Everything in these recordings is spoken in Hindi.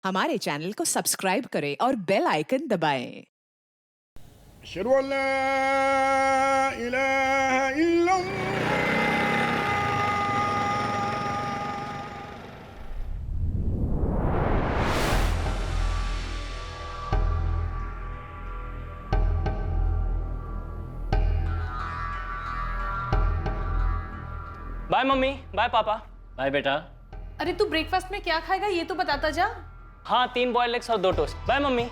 हमारे चैनल को सब्सक्राइब करें और बेल आइकन दबाएं। अशहदु अल्ला इलाहा इल्लल्लाह। बाय मम्मी, बाय पापा। बाय बेटा। अरे तू ब्रेकफास्ट में क्या खाएगा ये तो बताता जा। हाँ, 3 बॉइल्ड एग्स और 2 टोस्ट। Bye mummy.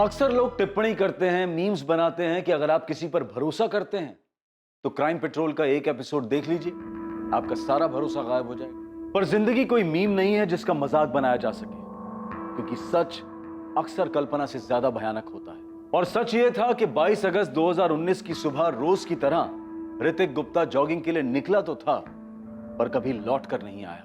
अक्सर लोग टिप्पणी करते हैं, मीम्स बनाते हैं कि अगर आप किसी पर भरोसा करते हैं तो क्राइम पेट्रोल का एक एपिसोड देख लीजिए, आपका सारा भरोसा गायब हो जाएगा। पर जिंदगी कोई मीम नहीं है जिसका मजाक बनाया जा सके, क्योंकि सच अक्सर कल्पना से ज्यादा भयानक होता है। और सच ये था कि 22 अगस्त 2019 की सुबह रोज की तरह ऋतिक गुप्ता जॉगिंग के लिए निकला तो था, पर कभी लौट कर नहीं आया।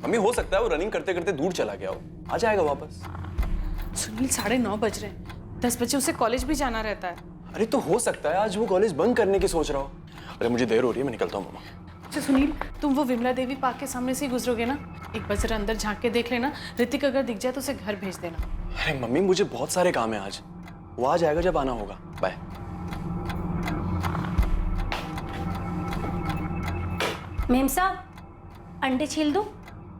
मम्मी, हो सकता है वो रनिंग करते करते दूर चला गया हो, आ जाएगा वापस। सुनील 9:30 बज रहे हैं, 10 बजे उसे कॉलेज भी जाना रहता है। अरे तो हो सकता है आज वो कॉलेज बंक करने की सोच रहा हो। अरे मुझे देर हो रही है, मैं निकलता हूँ मामा। अच्छा सुनील, तुम वो विमला देवी पार्क के सामने से ही गुजरोगे ना, एक बार जरा अंदर झांक के देख लेना, ऋतिक अगर दिख जाए तो उसे घर भेज देना। अरे मम्मी, मुझे बहुत सारे काम है आज, वो आ जाएगा जब आना होगा। बाय। मेम साहब, अंडे छील दो?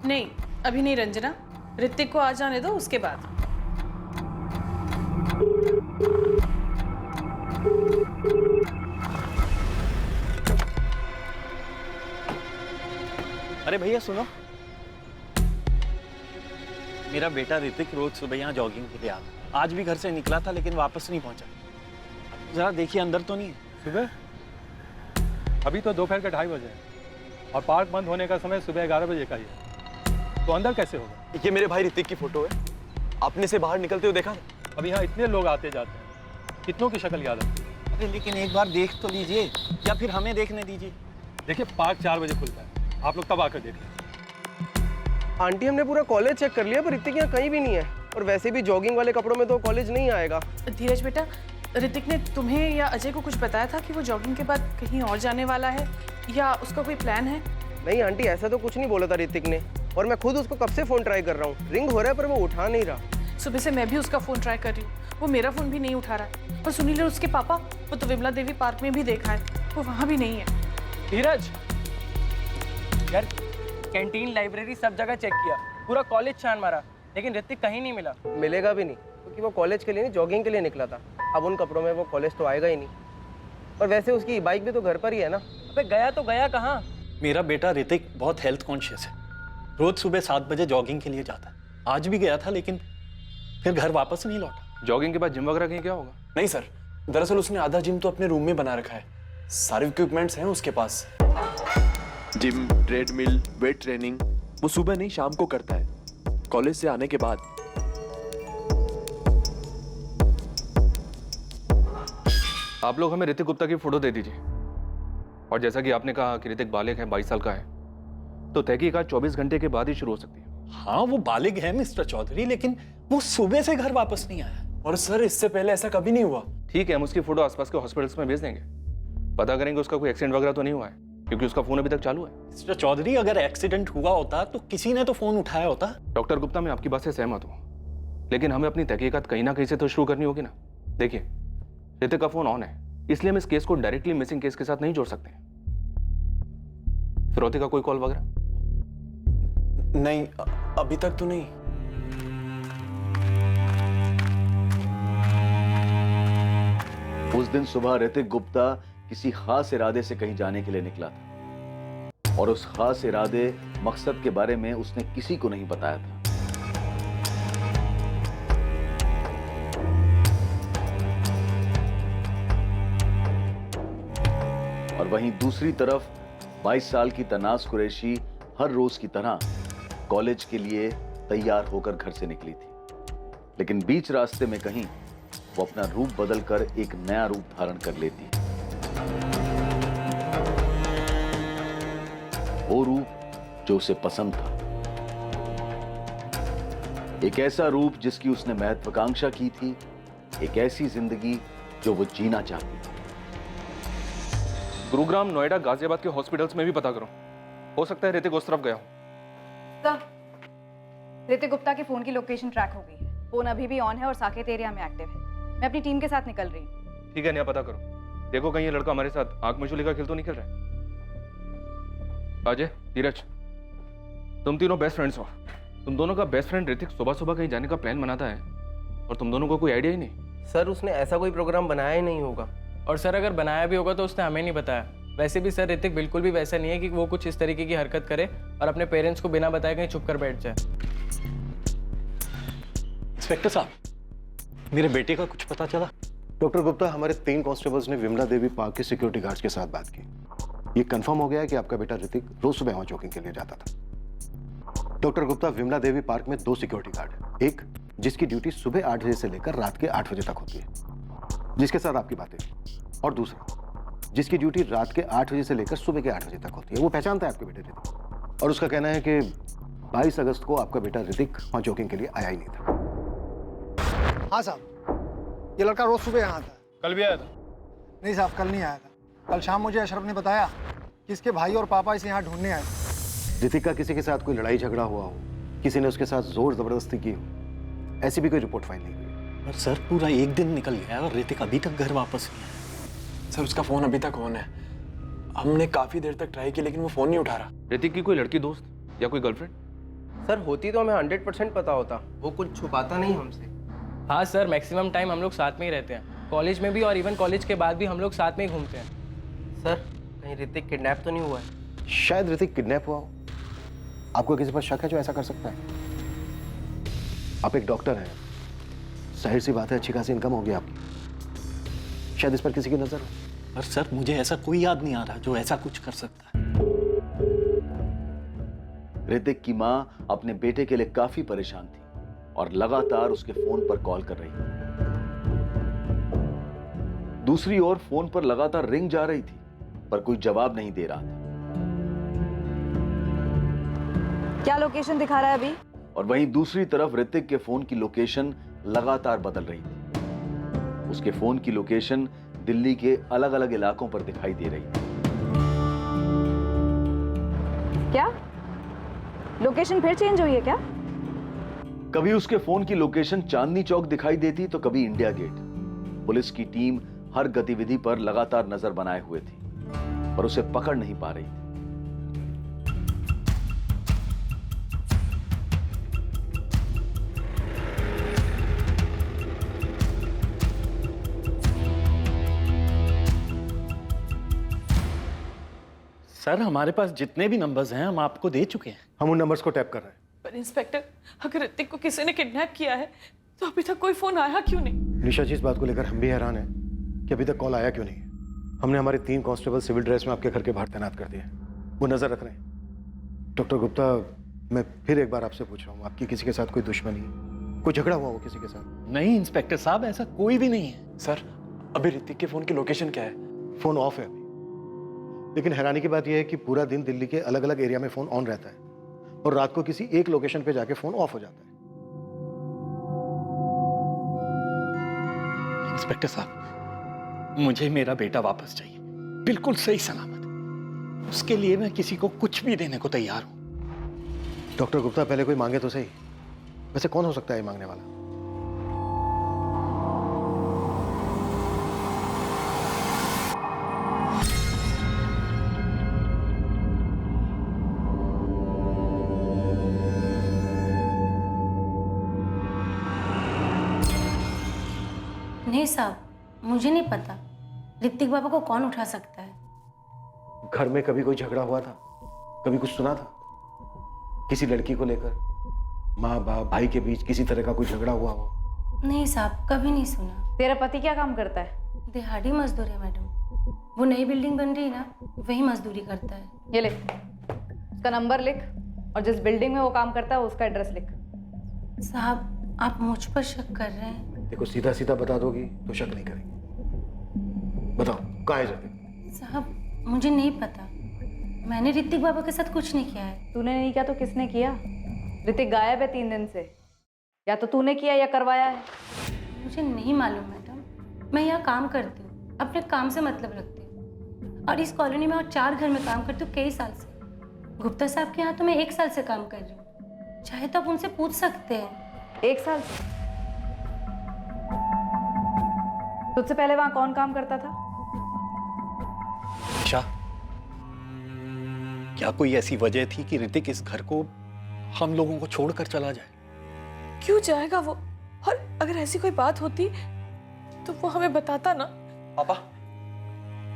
नहीं अभी नहीं रंजना, ऋतिक को आ जाने दो, उसके बाद। अरे भैया सुनो, मेरा बेटा ऋतिक रोज सुबह यहाँ जॉगिंग के लिए आता है। आज भी घर से निकला था लेकिन वापस नहीं पहुंचा। जरा देखिए अंदर तो नहीं है। सुबह? अभी तो दोपहर के 2:30 बजे है और पार्क बंद होने का समय सुबह 11 बजे का ही है, तो अंदर कैसे होगा? ये मेरे भाई ऋतिक की फोटो है, आपने से बाहर निकलते हुए देखा था? अब यहाँ इतने लोग आते जाते हैं, कितनों की शक्ल याद है? अरे लेकिन एक बार देख तो लीजिए, या फिर हमें देखने दीजिए। देखिए पार्क 4 बजे खुलता है, आप लोग तब आकर देख लें। आंटी, हमने पूरा कॉलेज चेक कर लिया पर ऋतिक यहाँ कहीं भी नहीं है, और वैसे भी जॉगिंग वाले कपड़ों में तो कॉलेज नहीं आएगा। धीरज बेटा, ऋतिक ने तुम्हें या अजय को कुछ बताया था कि वो जॉगिंग के बाद कहीं और जाने वाला है, या उसका कोई प्लान है? नहीं आंटी, ऐसा तो कुछ नहीं बोला था ऋतिक ने, और मैं खुद उसको कब से फोन ट्राई कर रहा हूँ, रिंग हो रहा है पर वो उठा नहीं रहा। सुबह से मैं भी उसका फोन ट्राई कर रही हूँ, वो मेरा फोन भी नहीं उठा रहा है। और सुनील और उसके पापा, वो तो विमला देवी पार्क में भी देखा है, वो वहाँ भी नहीं है। धीरज यार, कैंटीन, लाइब्रेरी सब जगह चेक किया, पूरा कॉलेज छान मारा, लेकिन ऋतिक कहीं नहीं मिला। मिलेगा भी नहीं, क्योंकि वो कॉलेज के लिए नहीं जॉगिंग के लिए निकला था। अब उन कपड़ों में वो कॉलेज तो आएगा ही नहीं, और वैसे उसकी बाइक भी तो घर पर ही है ना। अबे गया तो गया कहाँ? मेरा बेटा ऋतिक बहुत हेल्थ कॉन्शियस है, रोज सुबह 7 बजे जॉगिंग के लिए जाता है। आज भी गया था लेकिन फिर घर वापस नहीं लौटा। जॉगिंग के बाद जिम वगैरह कहीं क्या होगा? नहीं सर, दरअसल उसने आधा जिम तो अपने रूम में बना रखा है, सारे इक्विपमेंट्स हैं उसके पास। जिम, ट्रेडमिल, वेट ट्रेनिंग वो सुबह नहीं शाम को करता है, कॉलेज से आने के बाद। आप लोग हमें ऋतिक गुप्ता की फोटो दे दीजिए, और जैसा कि आपने कहा कि ऋतिक बालिग है, 22 साल का है, तो तहकीकात 24 घंटे के बाद ही शुरू हो सकती है। हाँ वो बालिग है मिस्टर चौधरी, लेकिन वो सुबह से घर वापस नहीं आया। और सर इससे पहले ऐसा कभी नहीं हुआ। ठीक है, हम उसकी फोटो आसपास के हॉस्पिटल्स में भेज देंगे, पता करेंगे उसका कोई एक्सीडेंट वगैरह तो नहीं हुआ है, क्योंकि उसका फोन अभी तक चालू है। मिस्टर चौधरी, अगर एक्सीडेंट हुआ होता तो किसी ने तो फोन उठाया होता। डॉक्टर गुप्ता, मैं आपकी बात से सहमत हूँ, लेकिन हमें अपनी तहकीकात कहीं ना कहीं से तो शुरू करनी होगी ना। देखिए, ऋतिक का फोन ऑन है, इसलिए हम इस केस को डायरेक्टली मिसिंग केस के साथ नहीं जोड़ सकते। फिरौती का कोई कॉल वगैरह? नहीं, अभी तक तो नहीं। उस दिन सुबह ऋतिक गुप्ता किसी खास इरादे से कहीं जाने के लिए निकला था, और उस खास इरादे मकसद के बारे में उसने किसी को नहीं बताया था। और वहीं दूसरी तरफ 22 साल की तनाज कुरैशी हर रोज की तरह कॉलेज के लिए तैयार होकर घर से निकली थी, लेकिन बीच रास्ते में कहीं वो अपना रूप बदलकर एक नया रूप धारण कर लेती। वो रूप जो उसे पसंद था, एक ऐसा रूप जिसकी उसने महत्वाकांक्षा की थी, एक ऐसी जिंदगी जो वो जीना चाहती थी। गुरुग्राम, नोएडा, गाजियाबाद के हॉस्पिटल्स में भी पता करो, हो सकता है ऋतिक उस तरफ गया हो। ऋतिक गुप्ता के फोन की लोकेशन ट्रैक हो गई है। फोन अभी भी ऑन है और साकेत एरिया में एक्टिव है। मैं अपनी टीम के साथ निकल रही हूँ। ठीक है, नहीं पता करो, देखो कहीं ये लड़का हमारे साथ आंख मिचुली का खेल तो नहीं खेल रहा है। अजय, धीरज, तुम तीनों बेस्ट फ्रेंड्स हो। तुम दोनों का बेस्ट फ्रेंड ऋतिक सुबह सुबह कहीं जाने का प्लान बनाता है और तुम दोनों को कोई आइडिया ही नहीं। सर उसने ऐसा कोई प्रोग्राम बनाया ही नहीं होगा। और सर अगर बनाया भी होगा तो उसने हमें नहीं बताया। वैसे भी सर ऋतिक बिल्कुल भी वैसा नहीं है कि वो कुछ इस तरीके की हरकत करे और अपने पेरेंट्स को बिना बताए कहीं छुप कर बैठ जाए। इंस्पेक्टर साहब, मेरे बेटे का कुछ पता चला? डॉक्टर गुप्ता, हमारे 3 कांस्टेबल्स ने विमला देवी पार्क के सिक्योरिटी गार्ड्स के साथ बात की। ये कंफर्म हो गया है कि आपका बेटा ऋतिक रोज सुबह वहां जॉगिंग के लिए जाता था। डॉक्टर गुप्ता, विमला देवी पार्क में 2 सिक्योरिटी गार्ड हैं। एक जिसकी ड्यूटी सुबह 8 बजे से लेकर रात के 8 बजे तक होती है, जिसके साथ आपकी बातें, और दूसरा जिसकी ड्यूटी रात के 8 बजे से लेकर सुबह के 8 बजे तक होती है। वो पहचानता है आपके बेटे ऋतिक, और उसका कहना है कि 22 अगस्त को आपका बेटा ऋतिक वहां जॉगिंग के लिए आया ही नहीं था। हाँ साहब, ये लड़का रोज सुबह यहाँ आता है। कल भी आया था? नहीं साहब, कल नहीं आया था। कल शाम मुझे अशरफ ने बताया कि इसके भाई और पापा इसे यहाँ ढूंढने आए। ऋतिक का किसी के साथ कोई लड़ाई झगड़ा हुआ हो, किसी ने उसके साथ जोर जबरदस्ती की हो, ऐसी भी कोई रिपोर्ट फाइल नहीं हुई। और सर पूरा 1 दिन निकल गया और ऋतिक अभी तक घर वापस नहीं आया। सर उसका फोन अभी तक ऑन है। हमने काफी देर तक ट्राई की लेकिन वो फोन नहीं उठा रहा। ऋतिक की कोई लड़की दोस्त या कोई गर्लफ्रेंड? सर होती तो हमें 100% पता होता। वो कुछ छुपाता नहीं हमसे। हाँ सर, मैक्सिमम टाइम हम लोग साथ में ही रहते हैं। कॉलेज में भी और इवन कॉलेज के बाद भी हम लोग साथ में ही घूमते हैं। सर कहीं ऋतिक किडनैप तो नहीं हुआ है? शायद ऋतिक किडनैप हुआ हो। आपको किसी पर शक है जो ऐसा कर सकता है? आप एक डॉक्टर हैं, जाहिर सी बात है अच्छी खासी इनकम होगी आपकी, शायद इस पर किसी की नजर हो। पर सर मुझे ऐसा कोई याद नहीं आ रहा जो ऐसा कुछ कर सकता है। ऋतिक की मां अपने बेटे के लिए काफी परेशान थी और लगातार उसके फोन पर कॉल कर रही थी। दूसरी ओर फोन पर लगातार रिंग जा रही थी पर कोई जवाब नहीं दे रहा था। क्या लोकेशन दिखा रहा है अभी? और वहीं दूसरी तरफ ऋतिक के फोन की लोकेशन लगातार बदल रही थी। उसके फोन की लोकेशन दिल्ली के अलग अलग इलाकों पर दिखाई दे रही थी। क्या लोकेशन फिर चेंज हुई है क्या? कभी उसके फोन की लोकेशन चांदनी चौक दिखाई देती तो कभी इंडिया गेट। पुलिस की टीम हर गतिविधि पर लगातार नजर बनाए हुए थी पर उसे पकड़ नहीं पा रही थी। सर हमारे पास जितने भी नंबर्स हैं हम आपको दे चुके हैं। हम उन नंबर्स को टैप कर रहे हैं। पर इंस्पेक्टर, अगर ऋतिक को किसी ने किडनैप किया है तो अभी तक कोई फोन आया क्यों नहीं? निशा जी, इस बात को लेकर हम भी हैरान हैं कि अभी तक कॉल आया क्यों नहीं है। हमने हमारे 3 कांस्टेबल सिविल ड्रेस में आपके घर के बाहर तैनात कर दिए हैं, वो नजर रख रहे हैं। डॉक्टर गुप्ता, मैं फिर एक बार आपसे पूछ रहा हूँ, आपकी किसी के साथ कोई दुश्मनी, कोई झगड़ा हुआ हो किसी के साथ? नहीं इंस्पेक्टर साहब, ऐसा कोई भी नहीं है। सर अभी ऋतिक के फोन की लोकेशन क्या है? फोन ऑफ है अभी, लेकिन हैरानी की बात यह है कि पूरा दिन दिल्ली के अलग अलग एरिया में फोन ऑन रहता है और रात को किसी एक लोकेशन पे जाके फोन ऑफ हो जाता है। इंस्पेक्टर साहब, मुझे मेरा बेटा वापस चाहिए, बिल्कुल सही सलामत। उसके लिए मैं किसी को कुछ भी देने को तैयार हूं। डॉक्टर गुप्ता, पहले कोई मांगे तो सही। वैसे कौन हो सकता है ये मांगने वाला? नहीं साहब, मुझे नहीं पता ऋतिक बाबा को कौन उठा सकता है। घर में कभी कोई झगड़ा हुआ था? कभी कुछ सुना था किसी लड़की को लेकर? माँ बाप भाई के बीच किसी तरह का कोई झगड़ा हुआ हो? नहीं साहब, कभी नहीं सुना। तेरा पति क्या काम करता है? दिहाड़ी मजदूर है मैडम। वो नई बिल्डिंग बन रही है ना, वही मजदूरी करता है। ये ले, उसका नंबर लिख और जिस बिल्डिंग में वो काम करता है उसका एड्रेस लिख। साहब आप मुझ पर शक कर रहे हैं? देखो सीधा सीधा बता दोगी तो शक नहीं करेंगे। बताओ कहाँ है ऋतिक? साहब मुझे नहीं पता, मैंने ऋतिक बाबा के साथ कुछ नहीं किया है। तूने नहीं किया तो किसने किया? ऋतिक गायब है 3 दिन से, या तो तूने किया या करवाया है। मुझे नहीं मालूम मैडम, मैं यहाँ काम करती हूँ, अपने काम से मतलब रखती हूँ और इस कॉलोनी में और 4 घर में काम करती हूँ कई साल से। गुप्ता साहब के यहाँ तो मैं 1 साल से काम कर रही हूँ, चाहे तो आप उनसे पूछ सकते हैं। 1 साल से? तुझसे पहले वहां कौन काम करता था? ईशा, क्या कोई ऐसी वजह थी कि ऋतिक इस घर को हम लोगों को छोड़कर चला जाए? क्यों जाएगा वो? और अगर ऐसी कोई बात होती तो वो हमें बताता ना। पापा,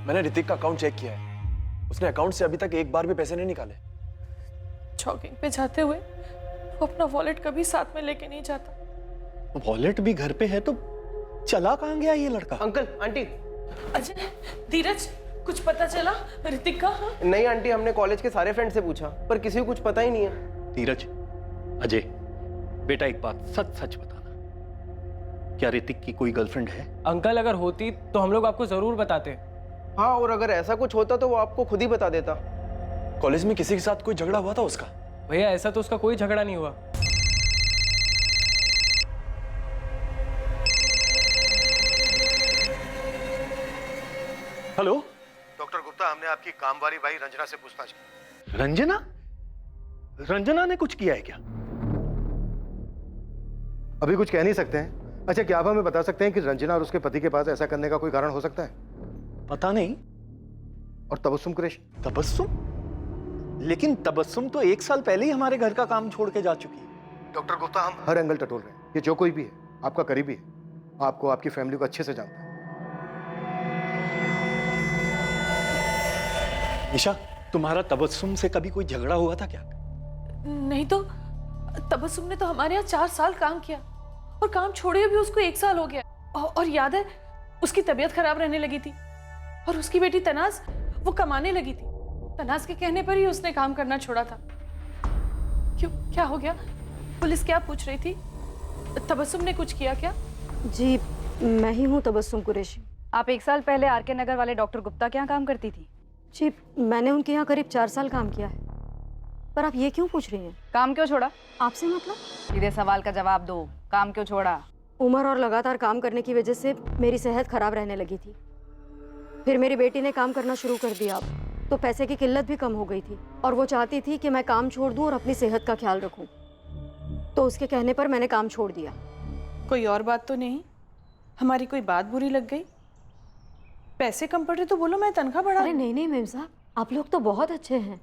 मैंने ऋतिक का अकाउंट चेक किया है, उसने अकाउंट से अभी तक एक बार भी पैसे नहीं निकाले। जॉगिंग पे जाते हुए वो अपना वॉलेट कभी साथ में लेके नहीं जाता। वॉलेट भी घर पे है तो चला कहाँ गया ये लड़का? Uncle, aunty. अजय, धीरज, कुछ पता चला ऋतिक का? हाँ? नहीं आंटी, हमने कॉलेज के सारे फ्रेंड से पूछा पर किसी को कुछ पता ही नहीं है। धीरज, अजय, बेटा एक बात सच सच बताना, क्या ऋतिक की कोई गर्लफ्रेंड है? अंकल अगर होती तो हम लोग आपको जरूर बताते। हाँ, और अगर ऐसा कुछ होता तो वो आपको खुद ही बता देता। कॉलेज में किसी के साथ कोई झगड़ा हुआ था उसका? भैया ऐसा तो उसका कोई झगड़ा नहीं हुआ। हेलो डॉक्टर गुप्ता, हमने आपकी काम वाली भाई रंजना से पूछताछ की। रंजना? रंजना ने कुछ किया है क्या? अभी कुछ कह नहीं सकते हैं। अच्छा, क्या आप हमें बता सकते हैं कि रंजना और उसके पति के पास ऐसा करने का कोई कारण हो सकता है? पता नहीं। और तबस्सुम कुरैशी? तबस्सुम? लेकिन तबस्सुम तो 1 साल पहले ही हमारे घर का काम छोड़ के जा चुकी है। डॉक्टर गुप्ता, हम हर एंगल टटोल रहे हैं। ये जो कोई भी है आपका करीबी है, आपको आपकी फैमिली को अच्छे से जानता है। ईशा, तुम्हारा तबस्सुम से कभी कोई झगड़ा हुआ था क्या? नहीं तो तबस्सुम ने तो हमारे यहाँ 4 साल काम किया और काम छोड़े भी उसको 1 साल हो गया। और याद है, उसकी तबीयत खराब रहने लगी थी और उसकी बेटी तनाज वो कमाने लगी थी। तनाज के कहने पर ही उसने काम करना छोड़ा था। क्यों, क्या हो गया? पुलिस क्या पूछ रही थी? तबस्सुम ने कुछ किया क्या? जी, मैं ही हूँ तबस्सुम कुरैशी। आप 1 साल पहले आरके नगर वाले डॉक्टर गुप्ता के यहाँ काम करती थी? जी, मैंने उनके यहाँ करीब 4 साल काम किया है। पर आप ये क्यों पूछ रही हैं? काम क्यों छोड़ा? आपसे मतलब? सीधे सवाल का जवाब दो, काम क्यों छोड़ा? उम्र और लगातार काम करने की वजह से मेरी सेहत खराब रहने लगी थी। फिर मेरी बेटी ने काम करना शुरू कर दिया, तो पैसे की किल्लत भी कम हो गई थी और वो चाहती थी कि मैं काम छोड़ दूं और अपनी सेहत का ख्याल रखूं। तो उसके कहने पर मैंने काम छोड़ दिया। कोई और बात तो नहीं? हमारी कोई बात बुरी लग गई? पैसे कम पड़ रहे तो बोलो, मैं तनख्वाह बढ़ा। अरे नहीं नहीं मैम साहब, आप लोग तो बहुत अच्छे हैं,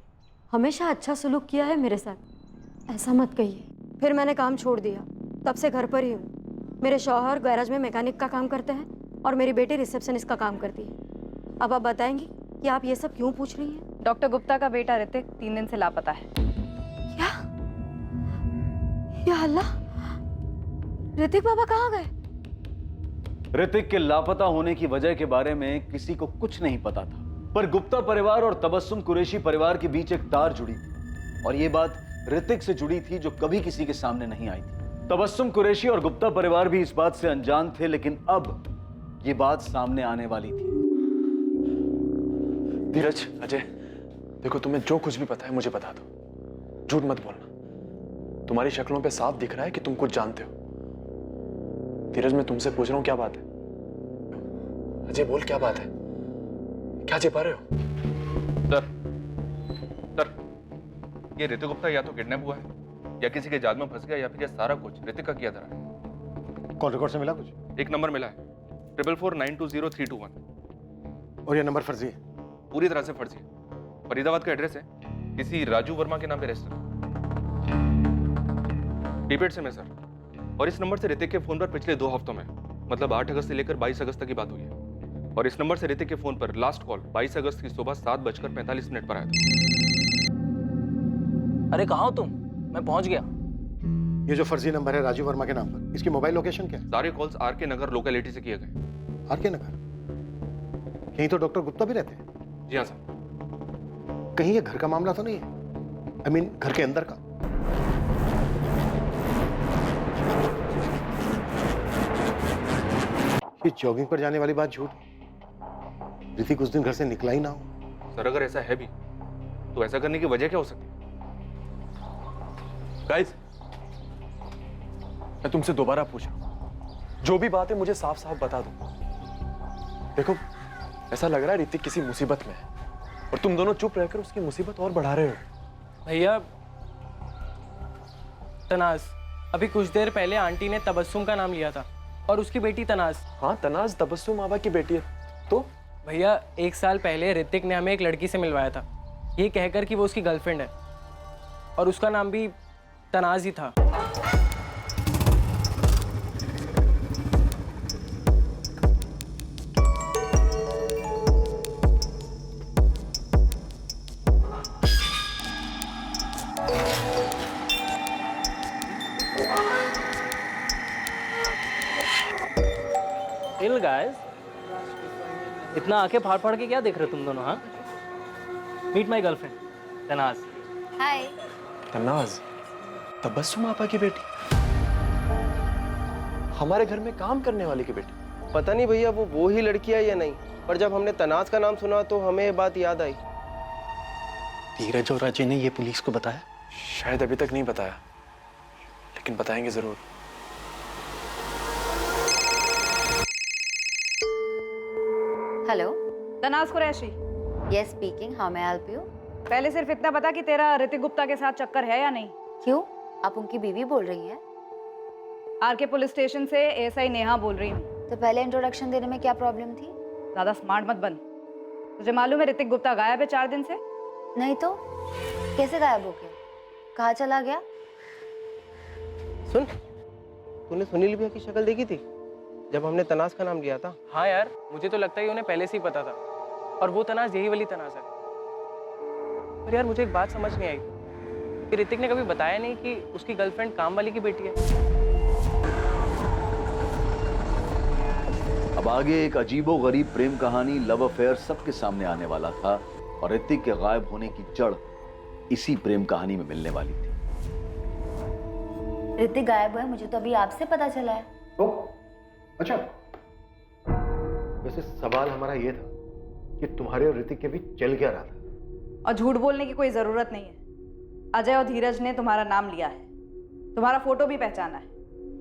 हमेशा अच्छा सलूक किया है मेरे साथ, ऐसा मत कहिए। फिर मैंने काम छोड़ दिया, तब से घर पर ही हूँ। मेरे शौहर गैराज में मैकेनिक का काम करते हैं और मेरी बेटी रिसेप्शनिस्ट का काम करती है। अब आप बताएंगी कि आप ये सब क्यों पूछ रही हैं? डॉक्टर गुप्ता का बेटा ऋतिक 3 दिन से लापता है। क्या? या अल्लाह, ऋतिक बाबा कहाँ गए? ऋतिक के लापता होने की वजह के बारे में किसी को कुछ नहीं पता था, पर गुप्ता परिवार और तबस्सुम कुरैशी परिवार के बीच एक तार जुड़ी थी और यह बात ऋतिक से जुड़ी थी जो कभी किसी के सामने नहीं आई थी। तबस्सुम कुरैशी और गुप्ता परिवार भी इस बात से अनजान थे, लेकिन अब यह बात सामने आने वाली थी। धीरज, अजय, देखो तुम्हें जो कुछ भी पता है मुझे बता दो, झूठ मत बोलना। तुम्हारी शक्लों पे साफ दिख रहा है कि तुम कुछ जानते हो। धीरज, मैं तुमसे पूछ रहा हूं, क्या बात है? अजय बोल, क्या बात है? क्या छिपा रहे हो? सर, ये ऋतिक गुप्ता या तो किडनैप हुआ है या किसी के जाल में फंस गया या फिर ये सारा कुछ ऋतिक का किया धरा है। कॉल रिकॉर्ड से मिला कुछ? एक नंबर मिला है, 444920321। और ये नंबर फर्जी है? पूरी तरह से फर्जी है। फरीदाबाद का एड्रेस है, किसी राजू वर्मा के नाम पे रेस्टोरेंट, प्रीपेड सिम है सर। और इस नंबर से ऋतिक के फोन पर पिछले 2 हफ्तों में, मतलब 8 अगस्त से लेकर 22 अगस्त तक की बात हुई है। और इस नंबर से ऋतिक के फोन पर लास्ट कॉल 22 अगस्त की सुबह 7:45 पर आया था। अरे कहाँ हो तुम? मैं पहुंच गया। ये जो फर्जी नंबर है राजू वर्मा के नाम पर, इसकी मोबाइल लोकेशन क्या है? सारे कॉल्स आरके नगर लोकेलिटी से किए गए। आरके नगर? यहीं तो डॉक्टर गुप्ता भी रहते हैं। जी हाँ सर। कहीं ये घर का मामला तो नहीं है? आई मीन घर के अंदर का? ये जॉगिंग पर जाने वाली बात झूठ है। ऋतिक उस दिन घर से निकला ही ना हो। सर अगर ऐसा है भी तो ऐसा करने की वजह क्या हो सकती है? गाइस, मैं तुमसे दोबारा पूछ रहा हूं, जो भी बात है मुझे साफ साफ बता दो। देखो, ऐसा लग रहा है ऋतिक किसी मुसीबत में है और तुम दोनों चुप रहकर उसकी मुसीबत और बढ़ा रहे हो। भैया तनाज, अभी कुछ देर पहले आंटी ने तबस्सुम का नाम लिया था और उसकी बेटी तनाज। हाँ, तनाज तबस्सुम आबा की बेटी है। तो भैया 1 साल पहले ऋतिक ने हमें एक लड़की से मिलवाया था, ये कहकर कि वो उसकी गर्लफ्रेंड है और उसका नाम भी तनाज ही था। Chill guys, इतना आंखें फाड़ फाड़ के क्या देख रहे हो तुम दोनों? हाँ, मीट माई गर्लफ्रेंड तनाज। हाय। तनाज तबस्सुम आपा की बेटी, हमारे घर में काम करने वाली की बेटी। पता नहीं भैया वो ही लड़की है या नहीं, पर जब हमने तनाज का नाम सुना तो हमें ये बात याद आई। धीरज और अजय ने ये पुलिस को बताया? शायद अभी तक नहीं बताया, लेकिन बताएंगे जरूर। Hello, Tanaz Qureshi. Yes speaking, how may I help you? पहले सिर्फ इतना बता कि तेरा ऋतिक गुप्ता के साथ चक्कर है या नहीं। क्यों, आप उनकी बीवी बोल रही हैं? आरके पुलिस स्टेशन से एएसआई नेहा बोल रही हूँ। तो पहले इंट्रोडक्शन देने में क्या प्रॉब्लम थी? ज्यादा स्मार्ट मत बन। तुझे मालूम है ऋतिक गुप्ता गायब है 4 दिन से? नहीं तो कैसे गायब हो गया? कहाँ चला गया? सुन, तूने सुनील भैया की शक्ल देखी थी जब हमने तनाज का नाम लिया था? हाँ यार, मुझे तो लगता है उन्हें पहले से ही पता था और वो तनाज यही वाली तनाज है। पर यार मुझे एक बात समझ नहीं आई कि ऋतिक ने कभी बताया नहीं कि उसकी गर्लफ्रेंड काम वाली की बेटी है। अब आगे एक अजीबोगरीब प्रेम कहानी, लव अफेयर सबके सामने आने वाला था और ऋतिक के गायब होने की जड़ इसी प्रेम कहानी में मिलने वाली थी। ऋतिक गायब है, मुझे तो अभी आपसे पता चला है। तो अच्छा, वैसे सवाल हमारा ये था कि तुम्हारे और ऋतिक के बीच चल क्या रहा था? और झूठ बोलने की कोई जरूरत नहीं है। अजय और धीरज ने तुम्हारा नाम लिया है, तुम्हारा फोटो भी पहचाना है,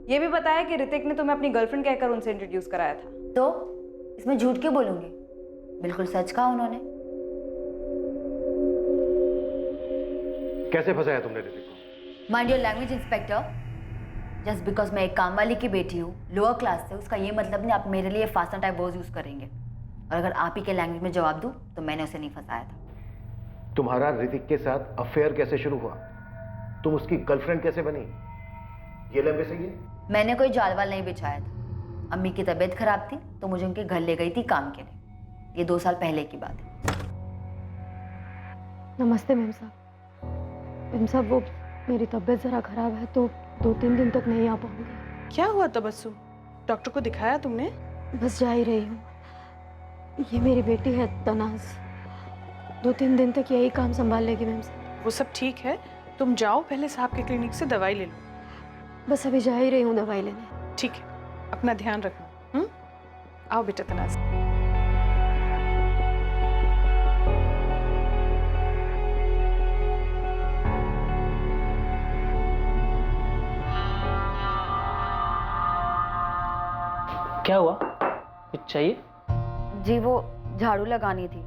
ये भी बताया कि ऋतिक ने तुम्हें अपनी गर्लफ्रेंड कहकर उनसे इंट्रोड्यूस कराया था। तो इसमें झूठ क्यों बोलूंगी? बिल्कुल सच कहा उन्होंने। कैसे फंसाया तुमने ऋतिक को? Mind your language inspector. Just because मैं एक काम वाली की बेटी हूँ, लोअर क्लास से, उसका ये मतलब नहीं आप मेरे लिए फास्ट टाइप वर्ड्स यूज करेंगे। और अगर आप ही के लैंग्वेज में जवाब दूं तो मैंने उसे नहीं फंसाया था। तुम्हारा ऋतिक के साथ अफेयर कैसे शुरू हुआ? तुम उसकी गर्लफ्रेंड कैसे बनी? ये लंबे सही है? मैंने कोई जालवाल नहीं बिछाया था। अम्मी की तबीयत खराब थी तो मुझे उनके घर ले गई थी काम के लिए। ये 2 साल पहले की बात है। नमस्ते मैम साहब। मैम साहब, वो मेरी तबीयत ज़रा ख़राब है तो 2-3 दिन तक नहीं आ पाऊंगी। क्या हुआ तबस्सुम? डॉक्टर को दिखाया तुमने? बस जा ही रही हूँ। ये मेरी बेटी है तनाज, 2-3 दिन तक यही काम संभाल लेगी मैम साहब। वो सब ठीक है, तुम जाओ पहले साहब के क्लिनिक से दवाई ले लो। बस अभी जा ही रही हूँ दवाई लेने। ठीक है, अपना ध्यान रखना। आओ बेटा तनाज। क्या हुआ, कुछ चाहिए? जी वो झाड़ू लगानी थी,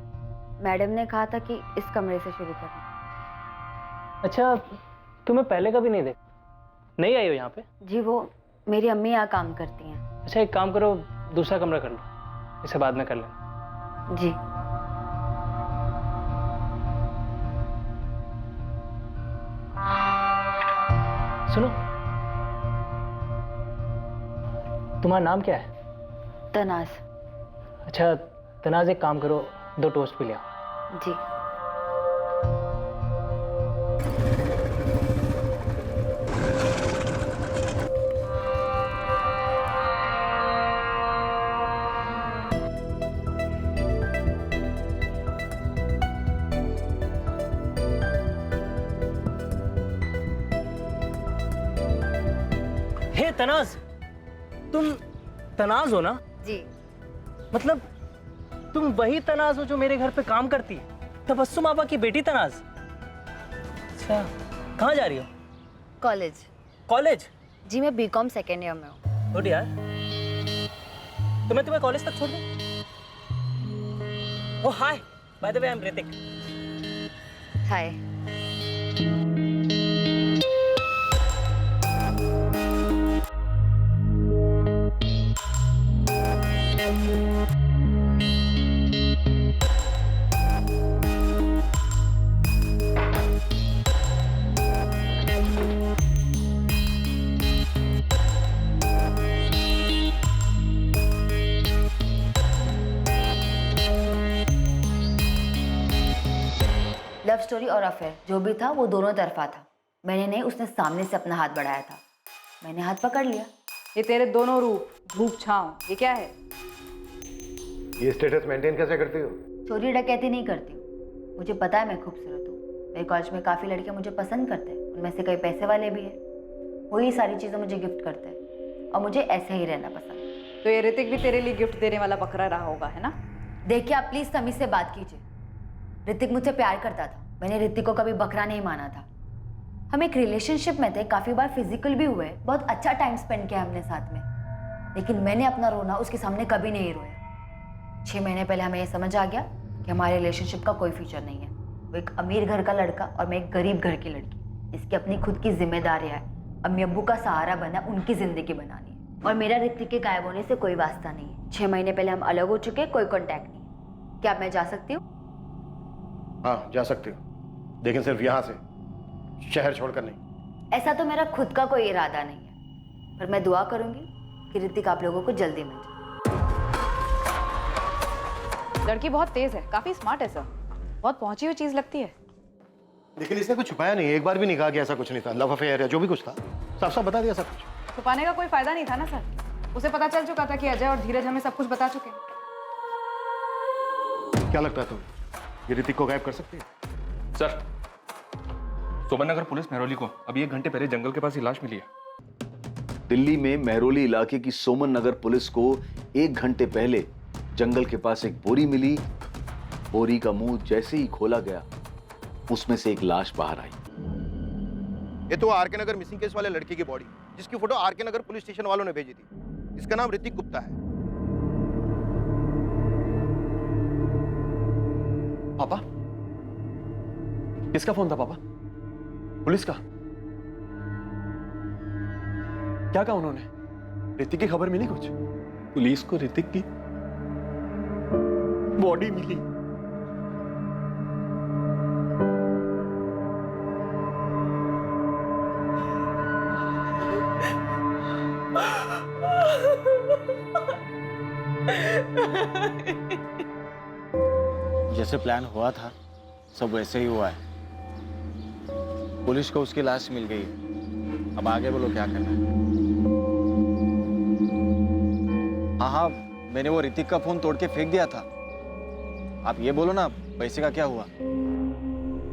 मैडम ने कहा था कि इस कमरे से शुरू करना। अच्छा, तुम्हें पहले कभी नहीं देखा? नहीं आई हो यहाँ पे? जी वो मेरी अम्मी यहाँ काम करती हैं। अच्छा एक काम करो, दूसरा कमरा कर लो, इसे बाद में कर लेना। जी। सुनो, तुम्हारा नाम क्या है? तनाज। अच्छा तनाज, एक काम करो, 2 टोस्ट भी ले आओ। जी। हे तनाज, तुम तनाज हो ना? जी। मतलब तुम वही तनाज हो जो मेरे घर पे काम करती है, तबस्सुम आपा की बेटी तनाज। अच्छा, कहाँ जा रही हो? कॉलेज। कॉलेज? जी मैं बीकॉम सेकेंड ईयर में हूँ। गुड यार। तो मैं तुम्हें कॉलेज तक छोड़ दूँ? Oh hi, by the way I am Hrithik. Hi. Love story और अफेयर जो भी था वो दोनों तरफा था। मैंने नहीं, उसने सामने से अपना हाथ बढ़ाया था, मैंने हाथ पकड़ लिया। ये तेरे दोनों रूप, धूप छांव, ये क्या है? ये स्टेटस मेंटेन कैसे करती हो? चोरी डकैती नहीं करती हूँ। मुझे पता है मैं खूबसूरत हूँ। मेरे कॉलेज में काफ़ी लड़के मुझे पसंद करते हैं, उनमें से कई पैसे वाले भी हैं। वही सारी चीज़ें मुझे गिफ्ट करते हैं और मुझे ऐसे ही रहना पसंद है। तो ये ऋतिक भी तेरे लिए गिफ्ट देने वाला बकरा रहा होगा, है ना? देखिए आप प्लीज़ समी से बात कीजिए। ऋतिक मुझसे प्यार करता था, मैंने ऋतिक को कभी बकरा नहीं माना था। हम एक रिलेशनशिप में थे, काफ़ी बार फिजिकल भी हुए, बहुत अच्छा टाइम स्पेंड किया हमने साथ में, लेकिन मैंने अपना रोना उसके सामने कभी नहीं रोया। 6 महीने पहले हमें ये समझ आ गया कि हमारे रिलेशनशिप का कोई फ्यूचर नहीं है। वो एक अमीर घर का लड़का और मैं एक गरीब घर की लड़की। इसकी अपनी खुद की जिम्मेदारियाँ है, अम्मी अब्बू का सहारा बना, उनकी ज़िंदगी बनानी है। और मेरा ऋतिक के गायब होने से कोई वास्ता नहीं है। 6 महीने पहले हम अलग हो चुके, कोई कॉन्टैक्ट नहीं। क्या मैं जा सकती हूँ? हाँ जा सकते हो, लेकिन सिर्फ यहाँ से, शहर छोड़कर नहीं। ऐसा तो मेरा खुद का कोई इरादा नहीं है, पर मैं दुआ करूंगी कि ऋतिक आप लोगों को जल्दी मिल जाए। लड़की बहुत तेज है, काफी स्मार्ट है सर, बहुत पहुंची हुई चीज लगती है। लेकिन इसने कुछ छुपाया नहीं, एक बार भी नहीं कहा कि ऐसा कुछ नहीं था, लव अफेयर या जो भी कुछ था साफ साफ बता दिया सब कुछ। छुपाने का कोई फायदा नहीं था ना सर, उसे पता चल चुका था कि अजय और धीरज हमें सब कुछ बता चुके हैं। क्या लगता है तुम्हें, ये ऋतिक को गायब कर सकती है? सर, सोमन नगर पुलिस मेहरौली को अभी 1 घंटे पहले जंगल के पास ही लाश मिली है। दिल्ली में मेहरौली इलाके की सोमन नगर पुलिस को 1 घंटे पहले जंगल के पास एक बोरी मिली। बोरी का मुंह जैसे ही खोला गया, उसमें से एक लाश बाहर आई। ये तो आर के नगर मिसिंग केस वाले लड़के की बॉडी, जिसकी फोटो आर के नगर पुलिस स्टेशन वालों ने भेजी थी। इसका नाम ऋतिक गुप्ता है। पापा, किसका फोन था पापा? पुलिस का? क्या कहा उन्होंने? ऋतिक की खबर मिली कुछ? पुलिस को ऋतिक की बॉडी मिली। जैसे प्लान हुआ था सब वैसे ही हुआ है। पुलिस को उसकी लाश मिल गई, अब आगे बोलो क्या करना है। हाँ हाँ, मैंने वो ऋतिक का फोन तोड़ के फेंक दिया था। आप ये बोलो ना, पैसे का क्या हुआ?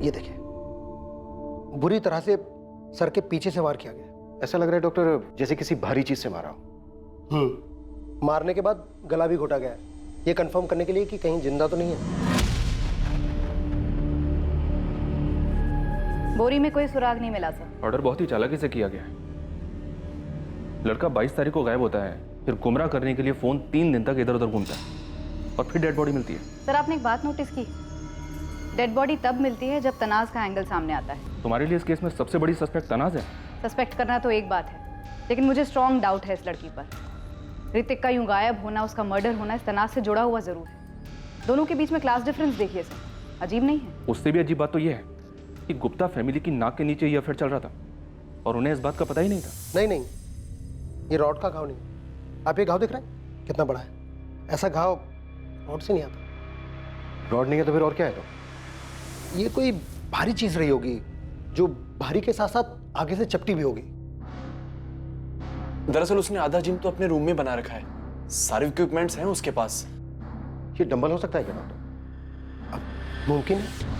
ये देखिए, बुरी तरह से सर के पीछे से वार किया गया। ऐसा लग रहा है डॉक्टर जैसे किसी भारी चीज से मारा हो। मारने के बाद गला भी घोटा गया है, ये कंफर्म करने के लिए कि कहीं जिंदा तो नहीं है। बोरी में कोई सुराग नहीं मिला सर। ऑर्डर बहुत ही चालाकी से किया गया है। लड़का 22 तारीख को गायब होता है, फिर गुमराह करने के लिए फोन 3 दिन तक इधर उधर घूमता है और फिर डेड बॉडी मिलती है। सर आपने एक बात नोटिस की, डेड बॉडी तब मिलती है जब तनाज का एंगल सामने आता है। तुम्हारे लिए इस केस में सबसे बड़ी सस्पेक्ट तनाज है। सस्पेक्ट करना तो एक बात है, लेकिन मुझे स्ट्रॉन्ग डाउट है इस लड़की पर। ऋतिक का यूं गायब होना, उसका मर्डर होना इस तनाज से जुड़ा हुआ जरूर है। दोनों के बीच में क्लास डिफरेंस देखिए सर, अजीब नहीं है? उससे भी अजीब बात तो यह है कि गुप्ता फैमिली की नाक के नीचे ये अफेयर चल रहा था और उन्हें इस बात का पता ही नहीं था। नहीं नहीं, ये रॉड का घाव नहीं। आप ये घाव देख रहे हैं कितना बड़ा है? ऐसा घाव रॉड से नहीं आता। रॉड नहीं है तो फिर और क्या है? तो ये कोई भारी चीज रही होगी जो भारी के साथ साथ आगे से चपटी भी होगी। दरअसल उसने आधा जिम तो अपने रूम में बना रखा है, सारे इक्विपमेंट्स हैं उसके पास। ये डंबल हो सकता है क्या डॉक्टर? अब मुमकिन है।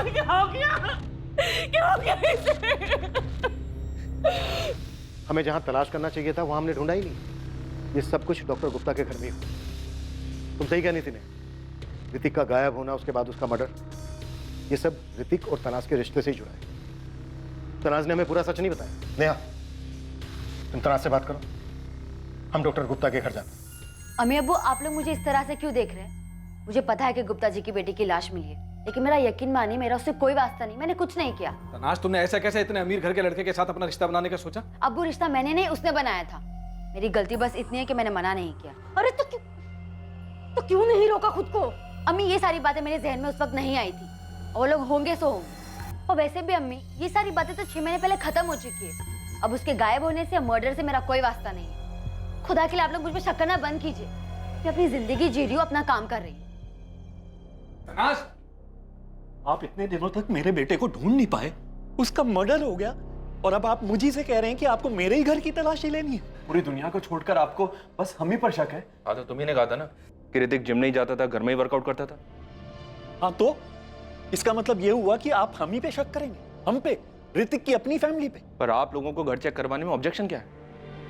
क्या हो गया? क्या हो गया इसे? हमें जहां तलाश करना चाहिए था वहां हमने ढूंढा ही नहीं। ये सब कुछ डॉक्टर गुप्ता के घर में ही हुआ। तुम सही कहनी थी ने, ऋतिक का गायब होना, उसके बाद उसका मर्डर, ये सब ऋतिक और तनाज के रिश्ते से ही जुड़ा है। तनाज ने हमें पूरा सच नहीं बताया। नेहा, तुम तनाज से बात करो, हम डॉक्टर गुप्ता के घर जाते हैं। अम्मी अब्बू, आप लोग मुझे इस तरह से क्यों देख रहे हैं? मुझे पता है कि गुप्ता जी की बेटी की लाश मिली है, लेकिन मेरा यकीन मानिए, मेरा उससे कोई वास्ता नहीं, मैंने कुछ नहीं किया। तनाज, तुमने ऐसा कैसे इतने अमीर घर के लड़के के साथ अपना रिश्ता बनाने का सोचा? अब्बू, रिश्ता मैंने नहीं, उसने बनाया था। मेरी गलती बस इतनी है कि मैंने मना नहीं किया। अरे तो क्यों नहीं रोका खुद को? अम्मी, ये सारी बातें मेरे जहन में उस वक्त नहीं आई थी। वो लोग होंगे सो होंगे। और वैसे भी अम्मी, ये सारी बातें तो 6 महीने पहले खत्म हो चुकी है। अब उसके गायब होने से या मर्डर से मेरा कोई वास्ता नहीं है। खुदा के लिए आप लोग मुझ पर शक करना बंद कीजिए। मैं अपनी जिंदगी जी रही हूँ, अपना काम कर रही हूँ। तनाज, आप इतने दिनों तक मेरे बेटे को ढूंढ नहीं पाए, उसका मर्डर हो गया, और अब आप मुझी से कह रहे हैं कि आपको मेरे ही घर की तलाशी लेनी है। पूरी दुनिया को छोड़कर आपको बस हम ही पर शक है। हाँ, तो तुम्ही ने कहा था ना कि ऋतिक जिम नहीं जाता था, घर में ही वर्कआउट करता था। हाँ, तो इसका मतलब ये हुआ कि आप हम ही पे शक करेंगे, हम पे, ऋतिक की अपनी फैमिली पे। पर आप लोगों को घर चेक करवाने में ऑब्जेक्शन क्या है?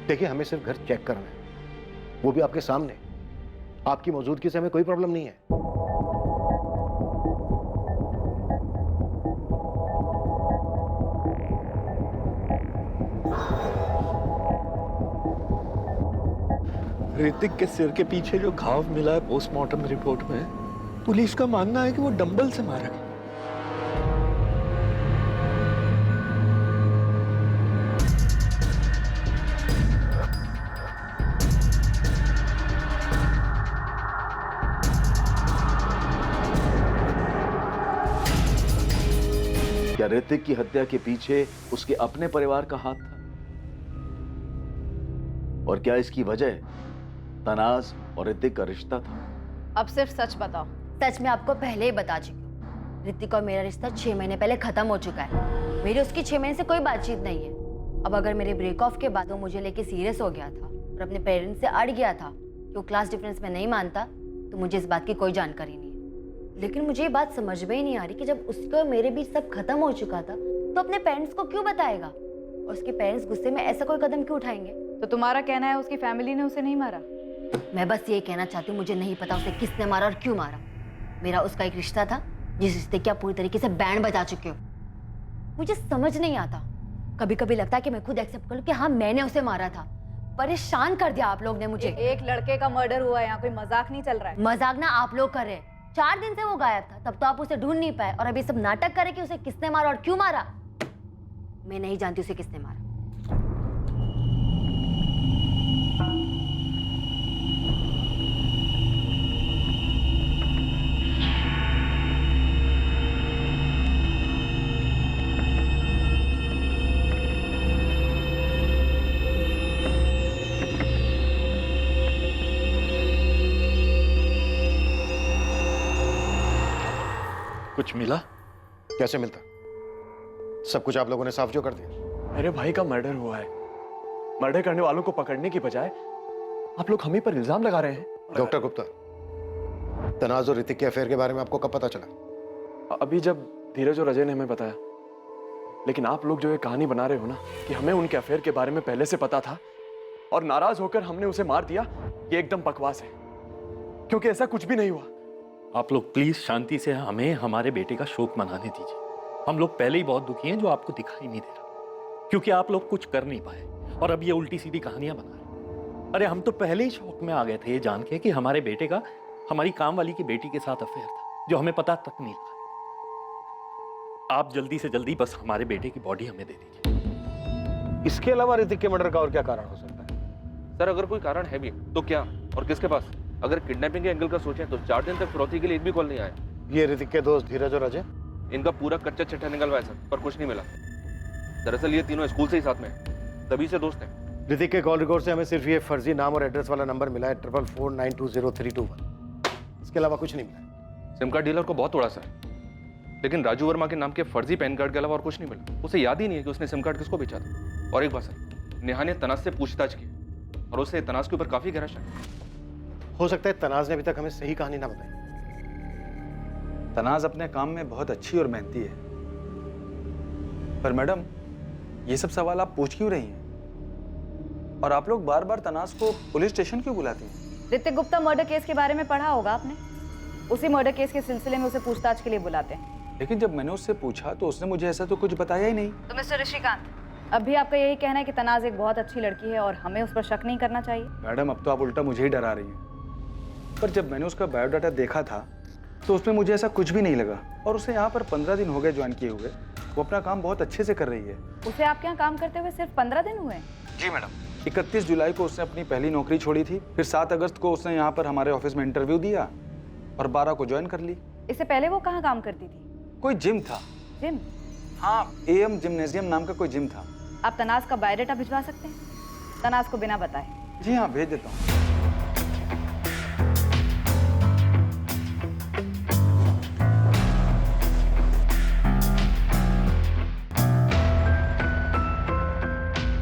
देखिए, हमें सिर्फ घर चेक करना है, वो भी आपके सामने। आपकी मौजूदगी से हमें कोई प्रॉब्लम नहीं है। ऋतिक के सिर के पीछे जो घाव मिला है पोस्टमार्टम रिपोर्ट में, पुलिस का मानना है कि वो डंबल से मारा गया। क्या ऋतिक की हत्या के पीछे उसके अपने परिवार का हाथ था? और क्या इसकी वजह तनाज और ऋतिक का रिश्ता था? अब सिर्फ सच बताओ। सच मैं आपको पहले ही बता चुकी हूँ। ऋतिक और मेरा रिश्ता 6 महीने पहले खत्म हो चुका है। मेरी उसकी 6 महीने से कोई बातचीत नहीं है। अब अगर मेरे ब्रेक ऑफ के बाद वो मुझे लेके सीरियस हो गया था और अपने पेरेंट्स से अड़ गया था कि वो क्लास डिफरेंस में नहीं मानता, तो मुझे इस बात की कोई जानकारी नहीं है। लेकिन मुझे ये बात समझ में ही नहीं आ रही कि जब उसके और मेरे बीच सब खत्म हो चुका था, तो अपने पेरेंट्स को क्यों बताएगा, और उसके पेरेंट्स गुस्से में ऐसा कोई कदम क्यों उठाएंगे? तो तुम्हारा कहना है उसकी फैमिली ने उसे नहीं मारा? मैं बस ये कहना चाहती हूँ, मुझे नहीं पता उसे किसने मारा और क्यों मारा। मेरा उसका एक रिश्ता था जिस रिश्ते की आप पूरी तरीके से बैंड बजा चुके हो। मुझे समझ नहीं आता। कभी कभी लगता है कि मैं खुद एक्सेप्ट कर लूं कि हाँ, मैंने उसे मारा था। परेशान कर दिया आप लोग ने मुझे। एक लड़के का मर्डर हुआ है, यहाँ कोई मजाक नहीं चल रहा है। मजाक ना आप लोग कर रहे हैं। 4 दिन से वो गायब था, तब तो आप उसे ढूंढ नहीं पाए, और अभी सब नाटक करे कि उसे किसने मारा और क्यों मारा। मैं नहीं जानती उसे किसने मारा। कुछ मिला? कैसे मिलता? सब कुछ आप लोगों ने साफ जो कर दिया। मेरे भाई का मर्डर हुआ है। मर्डर करने वालों को पकड़ने की बजाय आप लोग हम ही पर इल्जाम लगा रहे हैं। डॉक्टर गुप्ता, तनाज और ऋतिक के अफेयर के बारे में आपको कब पता चला? अभी जब धीरज और अजय ने हमें बताया। लेकिन आप लोग जो ये कहानी बना रहे हो ना कि हमें उनके अफेयर के बारे में पहले से पता था और नाराज होकर हमने उसे मार दिया, ये एकदम बकवास है, क्योंकि ऐसा कुछ भी नहीं हुआ। आप लोग प्लीज शांति से हमें हमारे बेटे का शोक मनाने दीजिए। हम लोग पहले ही बहुत दुखी हैं, जो आपको दिखाई नहीं दे रहा, क्योंकि आप लोग कुछ कर नहीं पाए और अब ये उल्टी सीधी कहानियां बना रहे। अरे हम तो पहले ही शौक में आ गए थे ये जान के कि हमारे बेटे का हमारी काम वाली की बेटी के साथ अफेयर था, जो हमें पता तक नहीं लगा। आप जल्दी से जल्दी बस हमारे बेटे की बॉडी हमें दे दीजिए। इसके अलावा ऋतिक के मर्डर का और क्या कारण हो सकता है? सर, अगर कोई कारण है भी तो क्या और किसके पास? अगर किडनैपिंग के एंगल का सोचें तो 4 दिन तक फिरौती के लिए एक भी कॉल नहीं आया। ये ऋतिक के दोस्त धीरज और अजय? इनका पूरा कच्चा चिट्ठा निकलवाया सर, पर कुछ नहीं मिला। दरअसल ये तीनों स्कूल से ही साथ में हैं, तभी से दोस्त हैं। ऋतिक के कॉल रिकॉर्ड से हमें सिर्फ ये फर्जी नाम और एड्रेस वाला नंबर मिला है 4449200321। इसके अलावा कुछ नहीं मिला। सिम कार्ड डीलर को बहुत तोड़ा सर, लेकिन राजू वर्मा के नाम के फर्जी पैन कार्ड के अलावा और कुछ नहीं मिला। उसे याद ही नहीं है कि उसने सिम कार्ड किसको बेचा था। और एक बात सर, नेहा ने तनाज से पूछताछ की और उसे तनाज के ऊपर काफी गहरा शक। हो सकता है तनाज ने अभी तक हमें सही कहानी ना बताई। तनाज अपने काम में बहुत अच्छी और मेहनती है। पर मैडम, ये सब सवाल आप पूछ क्यों रही हैं? और आप लोग बार बार तनाज को पुलिस स्टेशन क्यों बुलाती हैं? ऋतिक गुप्ता मर्डर केस के बारे में पढ़ा होगा आपने। उसी मर्डर केस के सिलसिले में उसे पूछताछ के लिए बुलाते हैं। लेकिन जब मैंने उससे पूछा तो उसने मुझे ऐसा तो कुछ बताया ही नहीं। तो मिस्टर ऋषिकांत, अब भी आपका यही कहना है कि तनाज एक बहुत अच्छी लड़की है और हमें उस पर शक नहीं करना चाहिए? मैडम, अब तो आप उल्टा मुझे ही डरा रही हैं। पर जब मैंने उसका बायोडाटा देखा था तो उसमें मुझे ऐसा कुछ भी नहीं लगा। और उसे यहाँ पर 15 दिन हो गए ज्वाइन किए हुए। वो अपना काम बहुत अच्छे से कर रही है। उसे आपके यहाँ काम करते हुए सिर्फ 15 दिन हुए? जी मैडम। 31 जुलाई को उसने अपनी पहली नौकरी छोड़ी थी। फिर 7 अगस्त को उसने यहाँ पर हमारे ऑफिस में इंटरव्यू दिया और 12 को ज्वाइन कर ली। इससे पहले वो कहाँ काम करती थी? कोई जिम था। जिम? हाँ, AM जिम्नेजियम नाम का कोई जिम था। आप तनाज का बायोडाटा भिजवा सकते हैं? तनाज को बिना बताए। जी हाँ, भेज देता हूँ।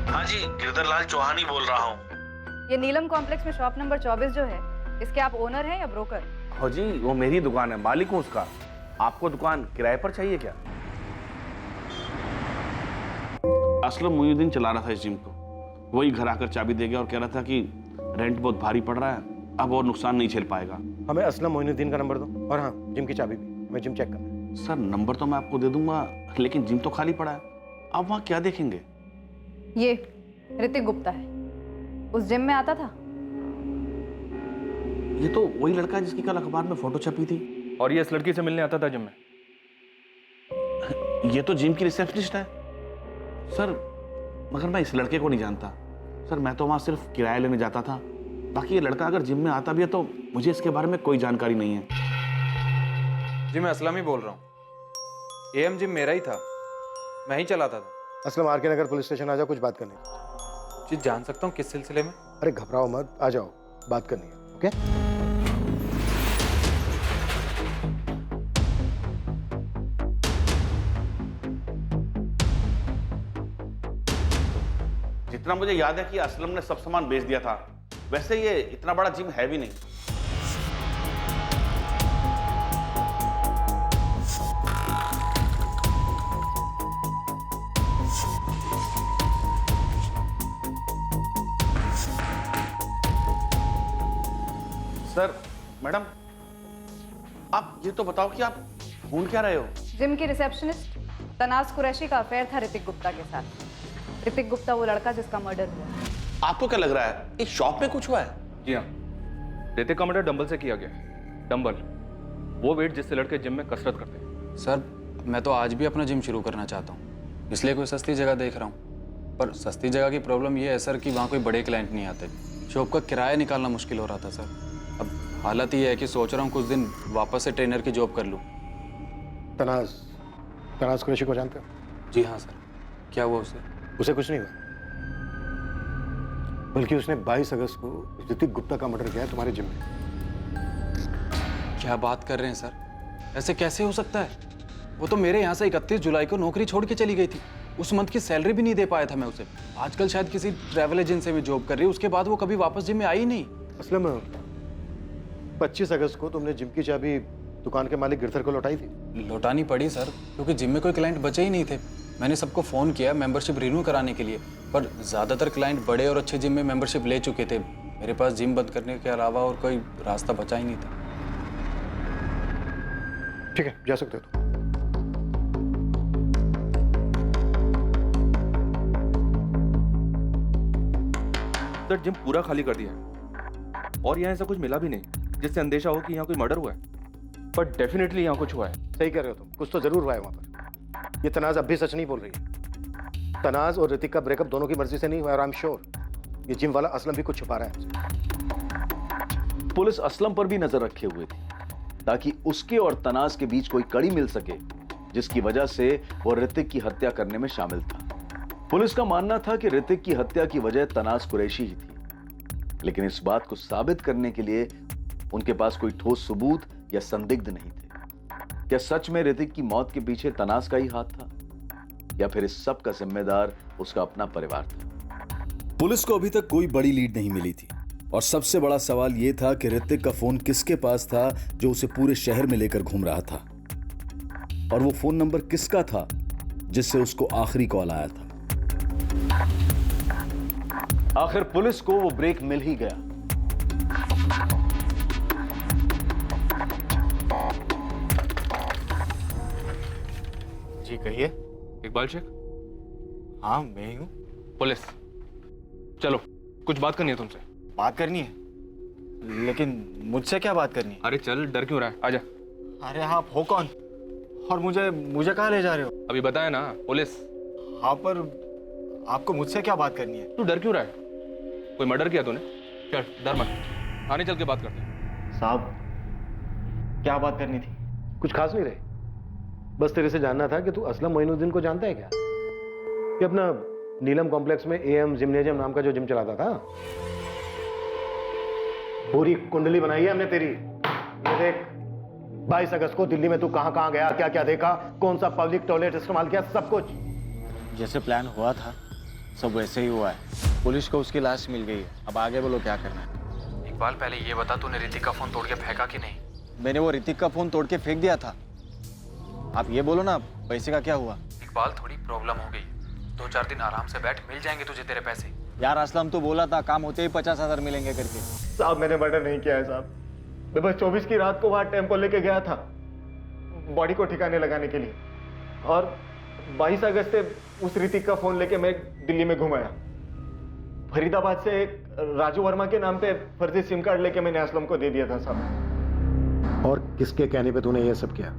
हाँ जी, गिरधरलाल चौहान ही बोल रहा हूँ। ये नीलम कॉम्प्लेक्स में शॉप नंबर 24 जो है, इसके आप ओनर हैं या ब्रोकर? हो जी, वो मेरी दुकान है, मालिक हूँ उसका। आपको दुकान किराए पर चाहिए क्या? असलम मोइनुद्दीन चला रहा था इस जिम को। वही घर आकर चाबी दे गया और कह रहा था कि रेंट बहुत भारी पड़ रहा है, अब और नुकसान नहीं झेल पाएगा। हमें असलम मोइनुद्दीन का नंबर दो और हाँ, जिम की चाबी भी। मैं जिम चेक करना। सर, नंबर तो मैं आपको दे दूंगा, लेकिन जिम तो खाली पड़ा है। आप वहाँ क्या देखेंगे? ये ऋतिक गुप्ता है, उस जिम में आता था। ये तो वही लड़का है जिसकी कल अखबार में फोटो छपी थी। और ये इस लड़की से मिलने आता था जिम में। ये तो जिम की रिसेप्शनिस्ट है सर, मगर मैं इस लड़के को नहीं जानता। सर, मैं तो वहाँ सिर्फ किराया लेने जाता था। बाकी ये लड़का अगर जिम में आता भी है तो मुझे इसके बारे में कोई जानकारी नहीं है। जी, मैं असलम ही बोल रहा हूँ। AM जिम मेरा ही था, मैं ही चलाता था। असलम, RK नगर पुलिस स्टेशन आ जाओ, कुछ बात करनी है। जी, जान सकता हूँ किस सिलसिले में? अरे घबराओ मत, आ जाओ, बात करनी है। ओके? जितना मुझे याद है कि असलम ने सब सामान बेच दिया था। वैसे ये इतना बड़ा जिम है भी नहीं। सर, मैडम, आप ये तो बताओ कि आप ढूंढ क्या रहे हो? जिम की रिसेप्शनिस्ट तनाज कुरैशी का अफेयर था ऋतिक गुप्ता के साथ। ऋतिक गुप्ता वो लड़का जिसका मर्डर हुआ। आपको क्या लग रहा है, इस शॉप में कुछ हुआ है? जी हाँ, ऋतिक का मर्डर डंबल से किया गया। डंबल, वो वेट जिससे लड़के जिम में कसरत करते हैं। सर, मैं तो आज भी अपना जिम शुरू करना चाहता हूँ, इसलिए कोई सस्ती जगह देख रहा हूँ। पर सस्ती जगह की प्रॉब्लम ये है सर कि वहाँ कोई बड़े क्लाइंट नहीं आते। शॉप का किराया निकालना मुश्किल हो रहा था सर। अब हालत ये है कि सोच रहा हूँ कुछ दिन वापस से ट्रेनर की जॉब कर लूँ। तनाज कुरैशी को जानते हो? जी हाँ सर। क्या हुआ उसे? उसे कुछ नहीं हुआ, बल्कि उसने 22 अगस्त को ऋतिक गुप्ता का मर्डर किया है तुम्हारे जिम में। क्या बात कर रहे हैं सर? ऐसे कैसे हो सकता है? वो तो मेरे यहाँ से 31 जुलाई को नौकरी छोड़ के चली गई थी। उस मंथ की सैलरी भी नहीं दे पाया था मैं उसे। आजकल शायद किसी ट्रैवल एजेंसी में जॉब कर रही है। उसके बाद वो कभी वापस जिम में आई ही नहीं। असलम, 25 अगस्त को तुमने जिम की चाबी दुकान के मालिक गिरधर को लौटाई थी। लौटानी पड़ी सर, क्योंकि जिम में कोई क्लाइंट बचे ही नहीं थे। मैंने सबको फ़ोन किया मेंबरशिप रिन्यू कराने के लिए, पर ज़्यादातर क्लाइंट बड़े और अच्छे जिम में मेंबरशिप ले चुके थे। मेरे पास जिम बंद करने के अलावा और कोई रास्ता बचा ही नहीं था। ठीक है, जा सकते हो तुम। सर, जिम पूरा खाली कर दिया है और यहाँ ऐसा कुछ मिला भी नहीं जिससे अंदेशा हो कि यहाँ कोई मर्डर हुआ है। पर डेफिनेटली यहाँ कुछ हुआ है। सही कह रहे हो तुम, कुछ तो जरूर हुआ है वहां पर। ये तनाज अब भी सच नहीं बोल रही है। तनाज और ऋतिक का ब्रेकअप दोनों की मर्जी से नहीं हुआ और आई एम श्योर ये जिम वाला असलम भी कुछ छुपा रहा है। पुलिस असलम पर भी नजर रखे हुए थी ताकि उसके और तनाज के बीच कोई कड़ी मिल सके जिसकी वजह से वो ऋतिक की हत्या करने में शामिल था। पुलिस का मानना था कि ऋतिक की हत्या की वजह तनाज कुरैशी ही थी, लेकिन इस बात को साबित करने के लिए उनके पास कोई ठोस सबूत या संदिग्ध नहीं थे। क्या सच में ऋतिक की मौत के पीछे तनाज का ही हाथ था या फिर इस सब का जिम्मेदार उसका अपना परिवार था? पुलिस को अभी तक कोई बड़ी लीड नहीं मिली थी और सबसे बड़ा सवाल यह था कि ऋतिक का फोन किसके पास था जो उसे पूरे शहर में लेकर घूम रहा था। और वो फोन नंबर किसका था जिससे उसको आखिरी कॉल आया था। आखिर पुलिस को वो ब्रेक मिल ही गया। जी कहिए। इकबाल शेख? हाँ मैं ही हूँ। पुलिस, चलो कुछ बात करनी है तुमसे। बात करनी है? लेकिन मुझसे क्या बात करनी है? अरे चल, डर क्यों रहा है, आजा। अरे आप हो कौन और मुझे कहाँ ले जा रहे हो? अभी बताया ना, पुलिस। हाँ पर आपको मुझसे क्या बात करनी है? तू डर क्यों रहा है? कोई मर्डर किया तूने? चल डर मत, आने चल के बात करते हैं। साहब क्या बात करनी थी? कुछ खास नहीं रहे, बस तेरे से जानना था कि तू असलम मोइनुद्दीन को जानता है क्या? कि अपना नीलम कॉम्प्लेक्स में एएम जिम्नेजियम नाम का जो जिम चलाता था। पूरी कुंडली बनाई है हमने तेरी। ये देख, 22 अगस्त को दिल्ली में तू कहां कहां गया, क्या क्या देखा, कौन सा पब्लिक टॉयलेट इस्तेमाल किया, सब कुछ। जैसे प्लान हुआ था सब वैसे ही हुआ है। पुलिस को उसकी लाश मिल गई है। अब आगे बोलो क्या करना है। इकबाल पहले ये बता, तूने ऋतिक का फोन तोड़ के फेंका कि नहीं? मैंने वो ऋतिक का फोन तोड़ के फेंक दिया था। आप ये बोलो ना, पैसे का क्या हुआ? इकबाल थोड़ी प्रॉब्लम हो गई, 2-4 दिन आराम से बैठ, मिल जाएंगे तुझे तेरे पैसे। यार असलम तो बोला था काम होते ही 50,000 मिलेंगे करके। साहब मैंने मर्डर नहीं किया है साहब, मैं बस 24 की रात को वहां टेम्पो लेके गया था बॉडी को ठिकाने लगाने के लिए, और 22 अगस्त से उस ऋतिक का फोन लेके मैं दिल्ली में घुमाया। फरीदाबाद से एक राजू वर्मा के नाम पे फर्जी सिम कार्ड लेके मैंने असलम को दे दिया था साहब। और किसके कहने पे तूने ये सब किया?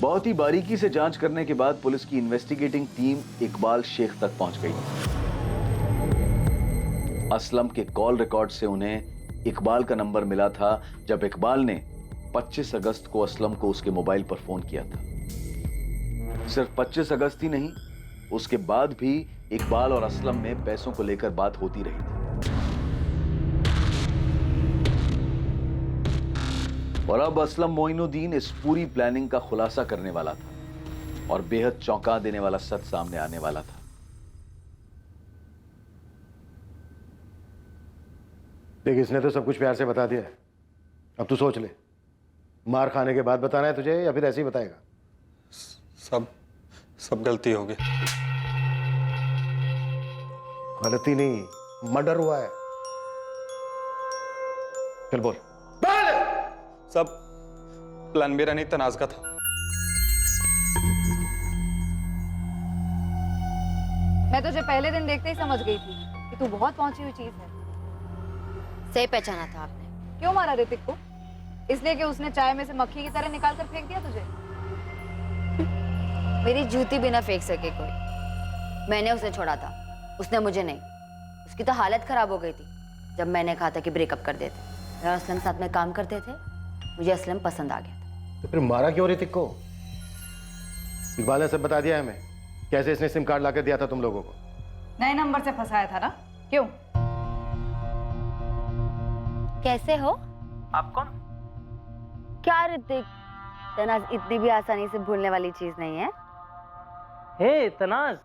बहुत ही बारीकी से जांच करने के बाद पुलिस की इन्वेस्टिगेटिंग टीम इकबाल शेख तक पहुंच गई। असलम के कॉल रिकॉर्ड से उन्हें इकबाल का नंबर मिला था जब इकबाल ने 25 अगस्त को असलम को उसके मोबाइल पर फोन किया था। सिर्फ 25 अगस्त ही नहीं, उसके बाद भी इकबाल और असलम में पैसों को लेकर बात होती रही थी। और अब असलम मोइनुद्दीन इस पूरी प्लानिंग का खुलासा करने वाला था और बेहद चौंका देने वाला सच सामने आने वाला था। देख, इसने तो सब कुछ प्यार से बता दिया है, अब तू सोच ले, मार खाने के बाद बताना है तुझे या फिर ऐसे ही बताएगा? सब गलती हो गई। गलती नहीं, मर्डर हुआ है। चल बोल। सब प्लान मेरा नहीं, तनाज का था। मैं तुझे पहले दिन देखते ही समझ गई थी कि तू बहुत पहुंची हुई चीज है। सही पहचाना था आपने। क्यों मारा ऋतिक को? इसलिए कि उसने चाय में से मक्खी की तरह निकाल कर फेंक दिया तुझे? मेरी जूती भी ना फेंक सके कोई। मैंने उसे छोड़ा था, उसने मुझे नहीं। उसकी तो हालत खराब हो गई थी जब मैंने कहा था कि ब्रेकअप कर देते। और असलम साथ में काम करते थे, मुझे असलम पसंद आ गया था। तो फिर मारा क्यों ऋतिक को? इकबाल ने सब बता दिया हमें, कैसे इसने सिम कार्ड लाकर दिया था तुम लोगों को। नए नंबर से फंसाया था ना? क्यों? कैसे हो आप? कौन? क्या ऋतिक, तनाज इतनी भी आसानी से भूलने वाली चीज नहीं है। हे तनाज,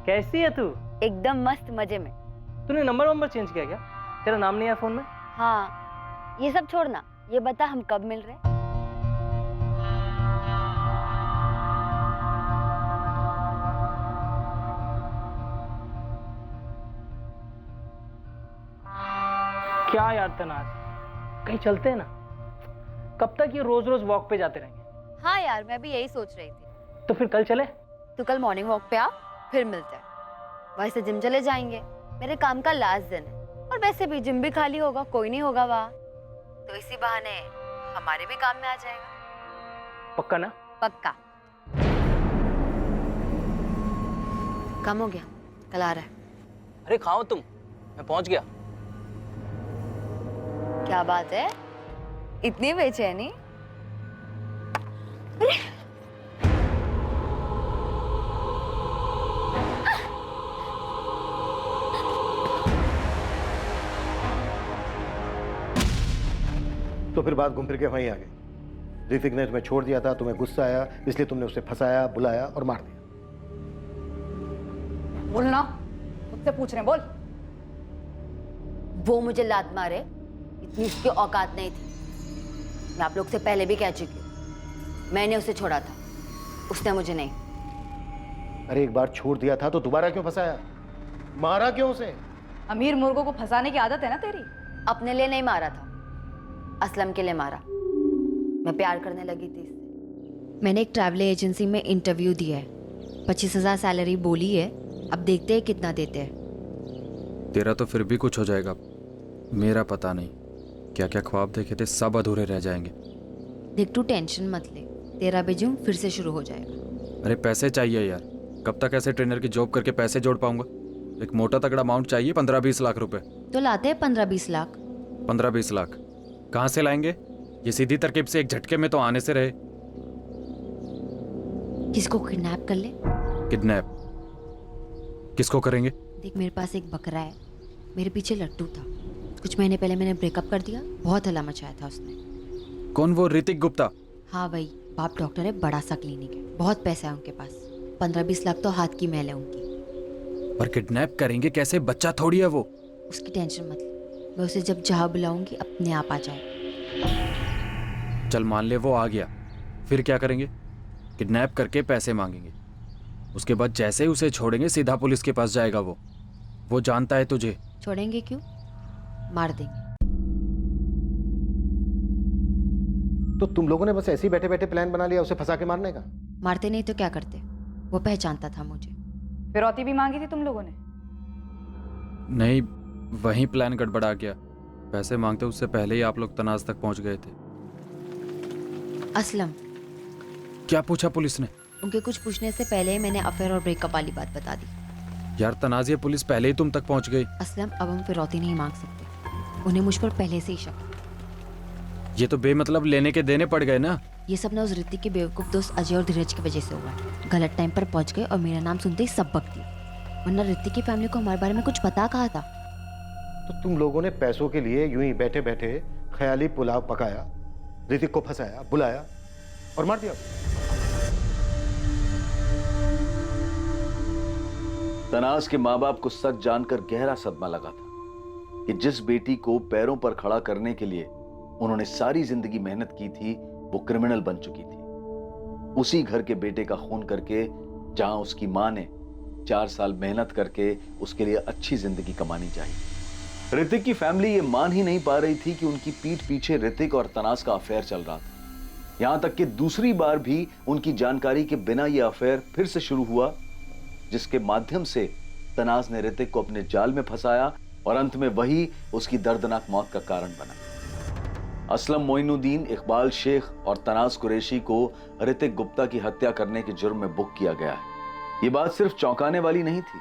कैसी है तू? एकदम मस्त, मजे में। तूने नंबर चेंज किया क्या? तेरा नाम नहीं है फोन में? हाँ, ये सब छोड़ना, ये बता हम कब मिल रहे? क्या यार तनाज, कहीं चलते हैं ना? कब तक ये रोज रोज वॉक पे जाते रहेंगे? हाँ यार, मैं भी यही सोच रही थी। तो फिर कल चले? तो कल मॉर्निंग वॉक पे आ, फिर मिलते हैं। वहीं से जिम चले जाएंगे, मेरे काम का लास्ट दिन है। और वैसे भी जिम भी खाली होगा, कोई नहीं होगा वहाँ, तो इसी बहाने हमारे भी काम में आ जाएगा। पक्का ना? पक्का। काम हो गया, कल आ रहा है। अरे खाओ तुम, मैं पहुंच गया। क्या बात है, इतनी बेचैनी? तो फिर बात घूम फिर के वहीं आ गई। ऋतिक ने तुम्हें छोड़ दिया था, तुम्हें गुस्सा आया, इसलिए तुमने उसे फंसाया, बुलाया और मार दिया। बोलना, मुझसे पूछ रहे, बोल। वो मुझे लात मारे, इतनी उसकी औकात नहीं थी। मैं आप लोग से पहले भी कह चुकी हूँ, मैंने उसे छोड़ा था, उसने मुझे नहीं। अरे एक बार छोड़ दिया था तो दोबारा क्यों फंसाया? मारा क्यों उसे? अमीर मुर्गों को फंसाने की आदत है ना तेरी। अपने लिए नहीं मारा था, असलम के लिए मारा। मैं प्यार करने लगी थी इससे। मैंने एक ट्रैवल एजेंसी में इंटरव्यू दिया है, 25,000 सैलरी बोली है, अब देखते हैं कितना देते हैं। तेरा तो फिर भी कुछ हो जाएगा, मेरा पता नहीं। क्या क्या ख्वाब देखे थे सब अधूरे रह जाएंगे। देख तू टेंशन मत ले, तेरा बेजूम फिर से शुरू हो जाएगा। अरे पैसे चाहिए यार, कब तक ऐसे ट्रेनर की जॉब करके पैसे जोड़ पाऊंगा? एक मोटा तगड़ा अमाउंट चाहिए, 15-20 लाख रुपए। तो लाते हैं 15-20 लाख। 15-20 लाख कहाँ से लाएंगे? ये सीधी तरकीब से एक झटके में तो आने से रहे। किसको किडनैप कर ले? किडनैप किसको करेंगे? देख मेरे पास एक बकरा है, मेरे पीछे लट्टू था। कुछ महीने पहले मैंने ब्रेकअप कर दिया, बहुत हल्ला मचाया था उसने। कौन वो ऋतिक गुप्ता? हाँ भाई, बाप डॉक्टर है, बड़ा सा क्लिनिक है, बहुत पैसा है उनके पास। 15-20 लाख तो हाथ की मैल है उनकी। पर किडनैप करेंगे कैसे? बच्चा थोड़ी है वो। उसकी टेंशन मत ले, मैं उसे जब जहाँ बुलाऊंगी अपने आप आ जाए। चल मान ले वो आ गया, फिर क्या करेंगे? किडनैप करके पैसे मांगेंगे, उसके बाद जैसे ही उसे छोड़ेंगे सीधा पुलिस के पास जाएगा वो जानता है तुझे। छोड़ेंगे क्यों, मार देंगे। तो तुम लोगों ने बस ऐसे ही बैठे बैठे प्लान बना लिया उसे फंसा के मारने का? मारते नहीं तो क्या करते, वो पहचानता था मुझे। फिरौती भी मांगी थी तुम लोगों ने? नहीं, वहीं प्लान गड़बड़ा गया। पैसे मांगते उससे पहले ही आप लोग तनाज तक पहुंच गए थे। असलम, क्या पूछा पुलिस ने? उनके कुछ पूछने से पहले ही मैंने अफेयर और ब्रेकअप वाली बात बता दी। यार तनाज, ये पुलिस पहले ही तुम तक पहुंच गई। असलम, अब हम फिरौती नहीं मांग सकते, उन्हें मुझ पर पहले से ही शक। ये तो बेमतलब लेने के देने पड़ गए ना। ये सब ना उस ऋतिक के बेवकूफ दोस्त अजय और धीरज की वजह से हुआ। गलत टाइम पर पहुंच गए और मेरा नाम सुनते ही सब बक दिए, वरना ऋतिक की फैमिली को हमारे बारे में कुछ पता कहा था। तो तुम लोगों ने पैसों के लिए यूं ही बैठे बैठे ख्याली पुलाव पकाया, ऋतिक को फंसाया, बुलाया और मार दिया। तनाज के माँ बाप को सच जानकर गहरा सदमा लगा था कि जिस बेटी को पैरों पर खड़ा करने के लिए उन्होंने सारी जिंदगी मेहनत की थी वो क्रिमिनल बन चुकी थी। उसी घर के बेटे का खून करके जहां उसकी मां ने 4 साल मेहनत करके उसके लिए अच्छी जिंदगी कमानी चाहिए। ऋतिक की फैमिली ये मान ही नहीं पा रही थी कि उनकी पीठ पीछे ऋतिक और तनाज का अफेयर चल रहा था। यहां तक कि दूसरी बार भी उनकी जानकारी के बिना यह अफेयर फिर से शुरू हुआ, जिसके माध्यम से तनाज ने ऋतिक को अपने जाल में फंसाया और अंत में वही उसकी दर्दनाक मौत का कारण बना। असलम मोइनुद्दीन, इकबाल शेख और तनाज कुरैशी को ऋतिक गुप्ता की हत्या करने के जुर्म में बुक किया गया है। ये बात सिर्फ चौंकाने वाली नहीं थी,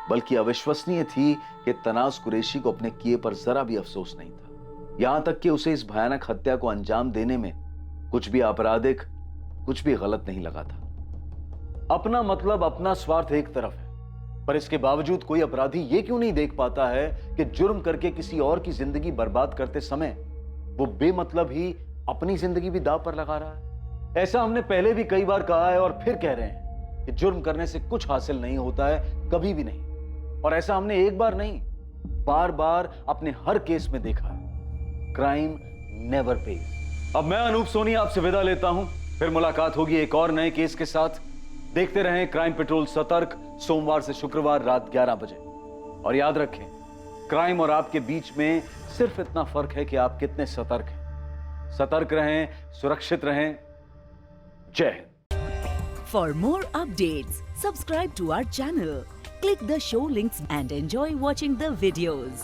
बल्कि अविश्वसनीय थी कि तनाज कुरैशी को अपने किए पर जरा भी अफसोस नहीं था। यहां तक कि उसे इस भयानक हत्या को अंजाम देने में कुछ भी आपराधिक, कुछ भी गलत नहीं लगा था। अपना मतलब, अपना स्वार्थ एक तरफ है, पर इसके बावजूद कोई अपराधी ये क्यों नहीं देख पाता है कि जुर्म करके किसी और की जिंदगी बर्बाद करते समय वो बेमतलब ही अपनी जिंदगी भी दांव पर लगा रहा है। ऐसा हमने पहले भी कई बार कहा है और फिर कह रहे हैं कि जुर्म करने से कुछ हासिल नहीं होता है, कभी भी नहीं। और ऐसा हमने एक बार नहीं, बार बार अपने हर केस में देखा है। Crime never page. अब मैं अनूप सोनी आपसे विदा लेता हूं, फिर मुलाकात होगी एक और नए केस के साथ। देखते रहें क्राइम पेट्रोल सतर्क, सोमवार से शुक्रवार रात 11 बजे। और याद रखें, क्राइम और आपके बीच में सिर्फ इतना फर्क है कि आप कितने सतर्क हैं। सतर्क रहें, सुरक्षित रहें। जय Hind. For more updates, subscribe to our channel, click the show links and enjoy watching the videos.